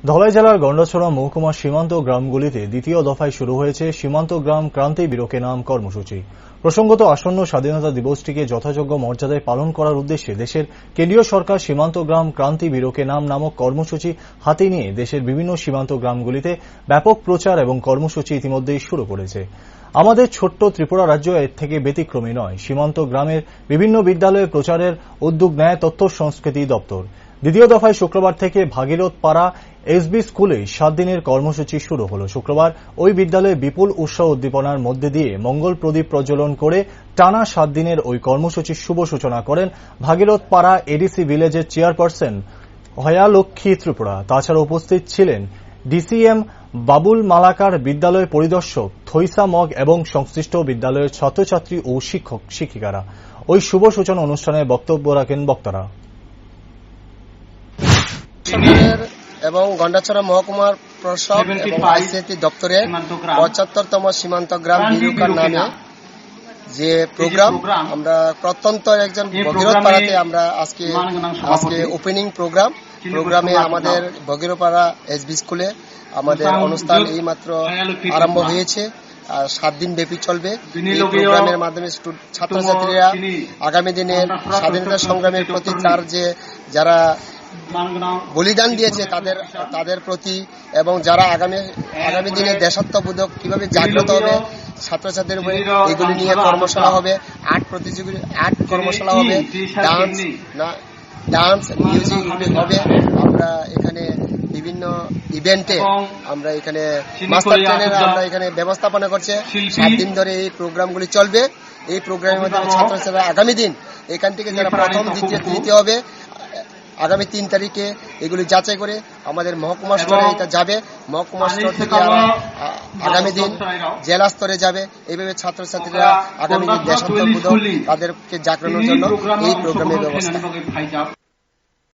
ধলাই জেলার গন্ডাছড়া মহকুমার সীমান্ত গ্রামগুলিতে দ্বিতীয় দফায় শুরু হয়েছে সীমান্ত গ্রাম ক্রান্তি বিরোকে নাম কর্মসূচি। প্রসঙ্গত, আসন্ন স্বাধীনতা দিবসটিকে যথাযোগ্য মর্যাদায় পালন করার উদ্দেশ্যে দেশের কেন্দ্রীয় সরকার সীমান্ত গ্রাম ক্রান্তি বিরোকে নাম নামক কর্মসূচি হাতে নিয়ে দেশের বিভিন্ন সীমান্ত গ্রামগুলিতে ব্যাপক প্রচার এবং কর্মসূচি ইতিমধ্যেই শুরু করেছে। আমাদের ছোট্ট ত্রিপুরা রাজ্য এর থেকে ব্যতিক্রমী নয়। সীমান্ত গ্রামের বিভিন্ন বিদ্যালয়ে প্রচারের উদ্যোগ নেয় তথ্য সংস্কৃতি দপ্তর। দ্বিতীয় দফায় শুক্রবার থেকে ভাগীরথ পাড়া এসবি স্কুলে 7 দিনের কর্মসূচি শুরু হল। শুক্রবার ওই বিদ্যালয়ে বিপুল উৎসাহ উদ্দীপনার মধ্যে দিয়ে মঙ্গল প্রদীপ প্রজ্বলন করে টানা 7 দিনের ওই কর্মসূচির শুভ সূচনা করেন ভাগীরথ পাড়া এডিসি ভিলেজের চেয়ারপারসন হয়ালক্ষ্মী ত্রিপুরা। তাছাড়া উপস্থিত ছিলেন ডিসিএম বাবুল মালাকার, বিদ্যালয় পরিদর্শক থইসা মগ এবং সংশ্লিষ্ট বিদ্যালয়ের ছাত্রছাত্রী ও শিক্ষক শিক্ষিকারা। ওই শুভ সূচনা অনুষ্ঠানে বক্তব্য রাখেন বক্তারা। এবং গন্ডাছড়া মহকুমার প্রশাসক এবং আইসিটি দপ্তরের ৭৫তম সীমান্ত গ্রাম বিরুকার নামে যে প্রোগ্রাম, আমরা প্রত্যন্ত একজন ভগীরথপাড়াতে আমরা আজকে ওপেনিং প্রোগ্রামে আমাদের ভগীরথপাড়া এসবি স্কুলে আমাদের অনুষ্ঠান এইমাত্র আরম্ভ হয়েছে। 7 দিন ব্যাপী চলবে। এই প্রোগ্রামের মাধ্যমে ছাত্রছাত্রীরা আগামী দিনের স্বাধীনতা সংগ্রামের প্রতি যারা বলিদান দিয়েছে তাদের প্রতি এবং যারা আগামী দিনে দেশাত্মবোধক কিভাবে জাগ্রত হবে ছাত্রছাত্রীদের উপরে, এগুলি নিয়ে কর্মশালা হবে, আর্ট কর্মশালা হবে, ডান্স মিউজিক হবে। আমরা এখানে বিভিন্ন ইভেন্টে আমরা এখানে মাস্টার ট্রেনের আমরা এখানে ব্যবস্থাপনা করছে। 7 দিন ধরে এই প্রোগ্রামগুলি চলবে। এই প্রোগ্রামের মাধ্যমে ছাত্রছাত্রীরা আগামী দিন এখান থেকে যারা প্রথম দ্বিতীয় হবে, আগামী 3 তারিখে এগুলি যাচাই করে আমাদের মহকুমা স্তরে এটা যাবে। মহকুমা স্তর থেকে আগামী দিন জেলা স্তরে যাবে। এইভাবে ছাত্রছাত্রীরা আগামী দিন দেশাত্মবোধক তাদেরকে জাগানোর জন্য এই প্রোগ্রামের ব্যবস্থা।